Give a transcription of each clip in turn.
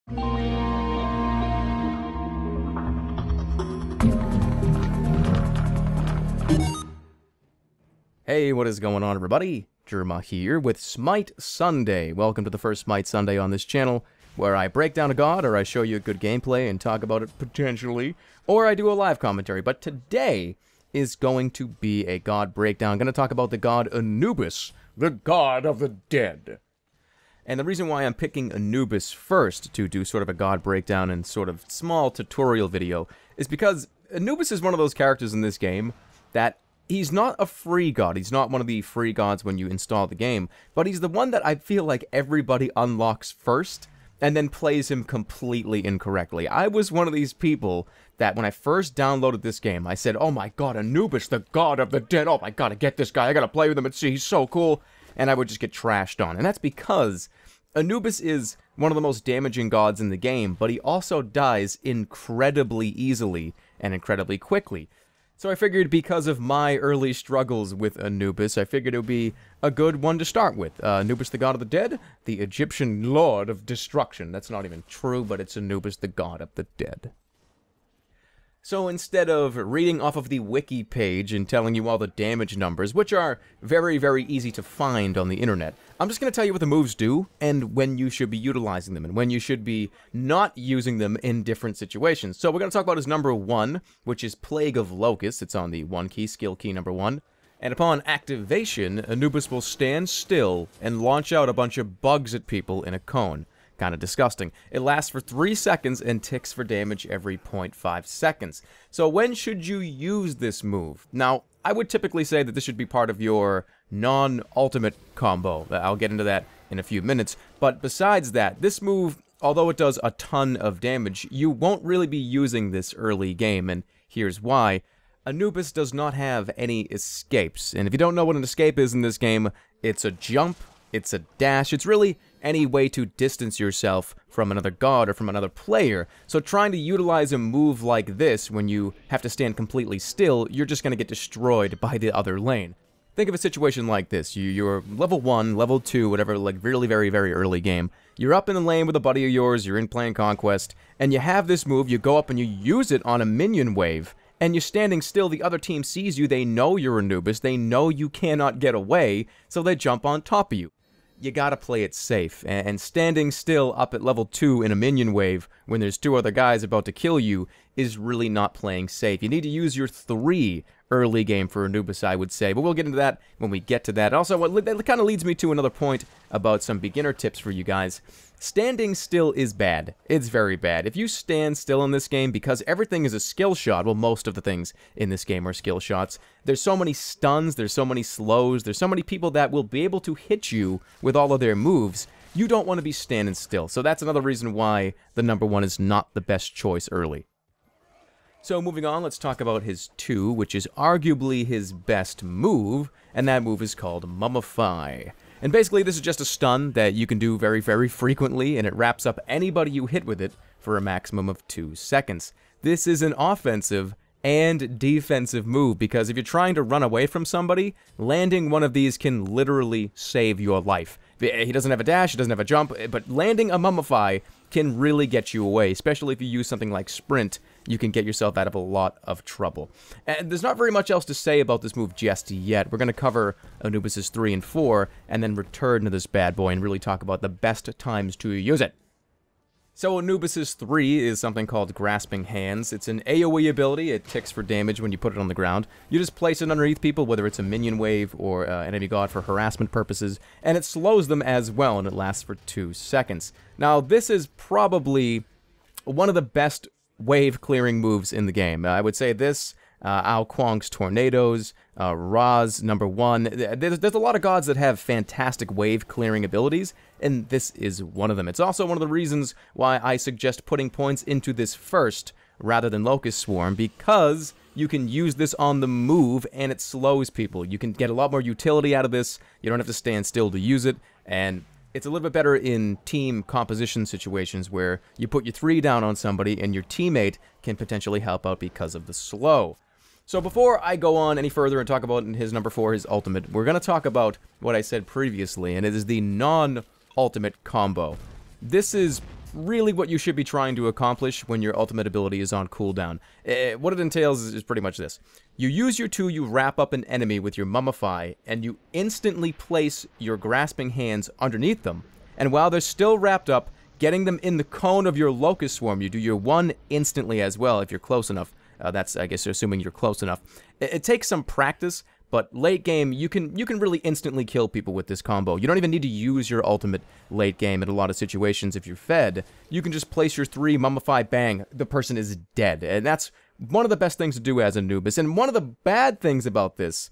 Hey, what is going on, everybody? Jerma here with SMITE Sunday. Welcome to the first SMITE Sunday on this channel, where I break down a god, or I show you a good gameplay and talk about it potentially, or I do a live commentary. But today is going to be a god breakdown. I'm going to talk about the god Anubis, the god of the dead. And the reason why I'm picking Anubis first to do sort of a god breakdown and sort of small tutorial video is because Anubis is one of those characters in this game that he's not a free god. He's not one of the free gods when you install the game, but he's the one that I feel like everybody unlocks first and then plays him completely incorrectly. I was one of these people that when I first downloaded this game, I said, oh my god, Anubis, the god of the dead. Oh my god, I get this guy. I gotta play with him and see. He's so cool. And I would just get trashed on. And that's because Anubis is one of the most damaging gods in the game, but he also dies incredibly easily and incredibly quickly. So I figured because of my early struggles with Anubis, I figured it would be a good one to start with. Anubis, the god of the dead, the Egyptian lord of destruction. That's not even true, but it's Anubis, the god of the dead. So instead of reading off of the wiki page and telling you all the damage numbers, which are very, very easy to find on the internet, I'm just going to tell you what the moves do and when you should be utilizing them and when you should be not using them in different situations. So we're going to talk about his number 1, which is Plague of Locusts. It's on the 1 key, skill key number 1. And upon activation, Anubis will stand still and launch out a bunch of bugs at people in a cone. Kind of disgusting. It lasts for 3 seconds and ticks for damage every 0.5 seconds. So when should you use this move? Now, I would typically say that this should be part of your non-ultimate combo. I'll get into that in a few minutes. But besides that, this move, although it does a ton of damage, you won't really be using this early game, and here's why. Anubis does not have any escapes. And if you don't know what an escape is in this game, it's a jump, it's a dash, it's really any way to distance yourself from another god or from another player. So trying to utilize a move like this when you have to stand completely still, you're just going to get destroyed by the other lane. Think of a situation like this. You're level 1, level 2, whatever, like really very, very early game. You're up in the lane with a buddy of yours, you're in playing Conquest, and you have this move, you go up and you use it on a minion wave, and you're standing still, the other team sees you, they know you're Anubis, they know you cannot get away, so they jump on top of you. You gotta play it safe, and standing still up at level 2 in a minion wave when there's 2 other guys about to kill you is really not playing safe. You need to use your 3 early game for Anubis, I would say, but we'll get into that when we get to that. Also, that kind of leads me to another point about some beginner tips for you guys. Standing still is bad. It's very bad. If you stand still in this game, because everything is a skill shot, well, most of the things in this game are skill shots, there's so many stuns, there's so many slows, there's so many people that will be able to hit you with all of their moves, you don't want to be standing still. So that's another reason why the number 1 is not the best choice early. So moving on, let's talk about his 2, which is arguably his best move, and that move is called Mummify. And basically, this is just a stun that you can do very, very frequently, and it wraps up anybody you hit with it for a maximum of 2 seconds. This is an offensive and defensive move, because if you're trying to run away from somebody, landing one of these can literally save your life. He doesn't have a dash, he doesn't have a jump, but landing a Mummify can really get you away, especially if you use something like Sprint. You can get yourself out of a lot of trouble. And there's not very much else to say about this move just yet. We're going to cover Anubis' 3 and 4, and then return to this bad boy and really talk about the best times to use it. So Anubis' 3 is something called Grasping Hands. It's an AoE ability. It ticks for damage when you put it on the ground. You just place it underneath people, whether it's a minion wave or an enemy god for harassment purposes, and it slows them as well, and it lasts for 2 seconds. Now, this is probably one of the best wave clearing moves in the game. I would say this, Ao Kuang's Tornadoes, Ra's number 1. There's a lot of gods that have fantastic wave clearing abilities, and this is one of them. It's also one of the reasons why I suggest putting points into this first rather than Locust Swarm, because you can use this on the move and it slows people. You can get a lot more utility out of this. You don't have to stand still to use it, and it's a little bit better in team composition situations where you put your 3 down on somebody and your teammate can potentially help out because of the slow. So before I go on any further and talk about his number 4, his ultimate, we're going to talk about what I said previously, and it is the non-ultimate combo. This is really what you should be trying to accomplish when your ultimate ability is on cooldown. What it entails is pretty much this. You use your 2, you wrap up an enemy with your Mummify, and you instantly place your grasping hands underneath them. And while they're still wrapped up, getting them in the cone of your Locust Swarm, you do your 1 instantly as well if you're close enough. That's, I guess, assuming you're close enough. It takes some practice, but late game, you can really instantly kill people with this combo. You don't even need to use your ultimate late game in a lot of situations if you're fed. You can just place your 3, Mummify, bang, the person is dead. And that's one of the best things to do as Anubis. And one of the bad things about this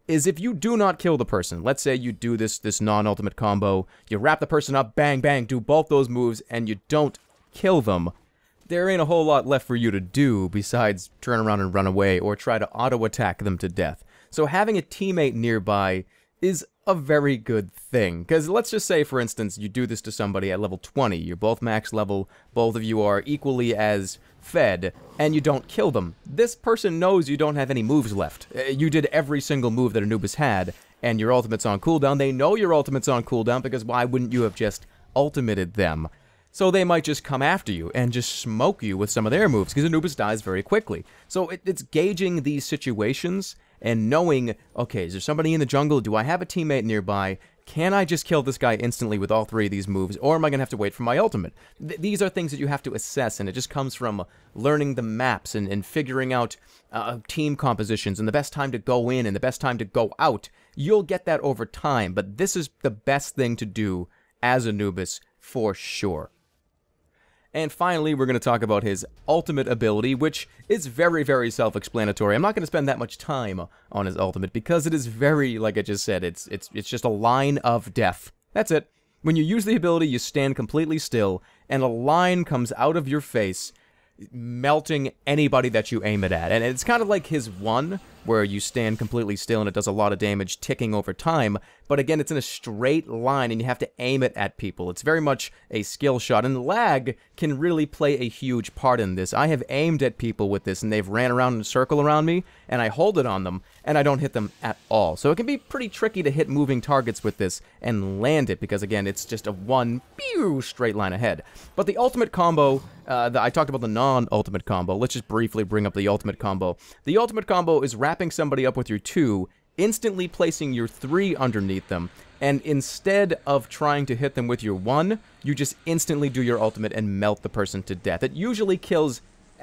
is if you do not kill the person, let's say you do this non-ultimate combo, you wrap the person up, bang, bang, do both those moves, and you don't kill them, there ain't a whole lot left for you to do besides turn around and run away or try to auto-attack them to death. So having a teammate nearby is a very good thing. Because let's just say, for instance, you do this to somebody at level 20. You're both max level, both of you are equally as fed, and you don't kill them. This person knows you don't have any moves left. You did every single move that Anubis had, and your ultimate's on cooldown. They know your ultimate's on cooldown, because why wouldn't you have just ultimated them? So they might just come after you and just smoke you with some of their moves, because Anubis dies very quickly. So it's gauging these situations and knowing, okay, is there somebody in the jungle? Do I have a teammate nearby? Can I just kill this guy instantly with all 3 of these moves, or am I going to have to wait for my ultimate? These are things that you have to assess, and it just comes from learning the maps and figuring out team compositions and the best time to go in and the best time to go out. You'll get that over time, but this is the best thing to do as Anubis for sure. And finally, we're going to talk about his ultimate ability, which is very, very self-explanatory. I'm not going to spend that much time on his ultimate because it is very, like I just said, it's just a line of death. That's it. When you use the ability, you stand completely still, and a line comes out of your face, melting anybody that you aim it at. And it's kind of like his 1, where you stand completely still and it does a lot of damage ticking over time, but again, it's in a straight line and you have to aim it at people. It's very much a skill shot, and lag can really play a huge part in this. I have aimed at people with this and they've ran around in a circle around me, and I hold it on them and I don't hit them at all. So it can be pretty tricky to hit moving targets with this and land it, because again, it's just a 1 pew, straight line ahead. But the ultimate combo, I talked about the non-ultimate combo. Let's just briefly bring up the ultimate combo. The ultimate combo is wrapping somebody up with your 2, instantly placing your 3 underneath them, and instead of trying to hit them with your 1, you just instantly do your ultimate and melt the person to death. It usually kills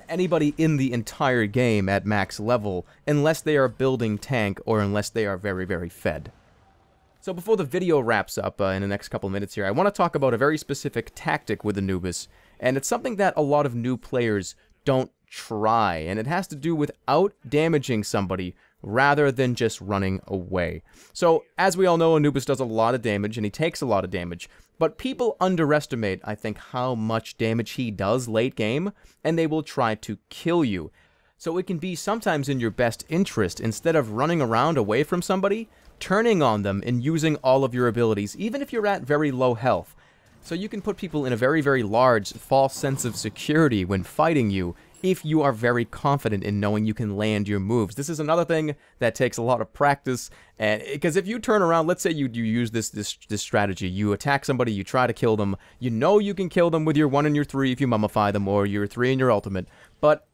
anybody in the entire game at max level, unless they are building tank or unless they are very, very fed. So before the video wraps up in the next couple minutes here, I want to talk about a very specific tactic with Anubis, and it's something that a lot of new players don't try, and it has to do with out-damaging somebody rather than just running away. So, as we all know, Anubis does a lot of damage, and he takes a lot of damage, but people underestimate, I think, how much damage he does late game, and they will try to kill you. So it can be sometimes in your best interest, instead of running around away from somebody, turning on them and using all of your abilities, even if you're at very low health. So you can put people in a very, very large false sense of security when fighting you, if you are very confident in knowing you can land your moves. This is another thing that takes a lot of practice, and because if you turn around, let's say you use this strategy, you attack somebody, you try to kill them, you know you can kill them with your 1 and your 3 if you Mummify them, or your 3 and your ultimate, but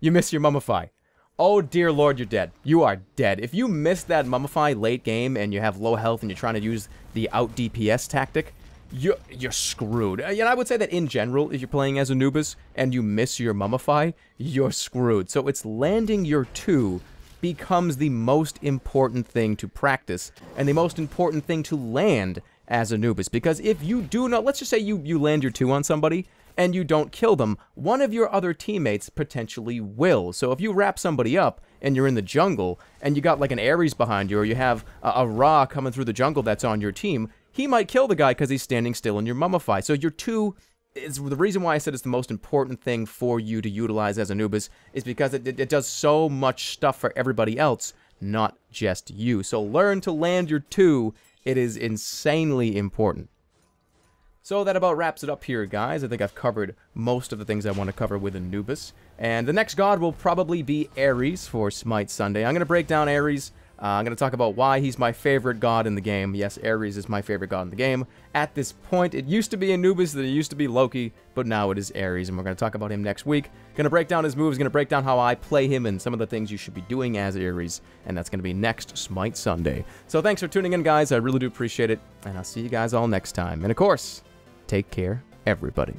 you miss your Mummify. Oh dear lord, you're dead. You are dead. If you miss that Mummify late game and you have low health and you're trying to use the out DPS tactic, you're screwed. And I would say that in general, if you're playing as Anubis and you miss your Mummify, you're screwed. So it's landing your 2 becomes the most important thing to practice and the most important thing to land as Anubis. Because if you do not, let's just say you land your 2 on somebody and you don't kill them, one of your other teammates potentially will. So if you wrap somebody up and you're in the jungle and you got like an Ares behind you, or you have a Ra coming through the jungle that's on your team, he might kill the guy because he's standing still in your Mummify. So your 2 is the reason why I said it's the most important thing for you to utilize as Anubis, is because it does so much stuff for everybody else, not just you. So learn to land your 2. It is insanely important. So that about wraps it up here, guys. I think I've covered most of the things I want to cover with Anubis. And the next god will probably be Ares for Smite Sunday. I'm going to break down Ares I'm going to talk about why he's my favorite god in the game. Yes, Ares is my favorite god in the game. At this point, it used to be Anubis, then it used to be Loki, but now it is Ares, and we're going to talk about him next week. Going to break down his moves, going to break down how I play him, and some of the things you should be doing as Ares, and that's going to be next Smite Sunday. So thanks for tuning in, guys. I really do appreciate it, and I'll see you guys all next time. And of course, take care, everybody.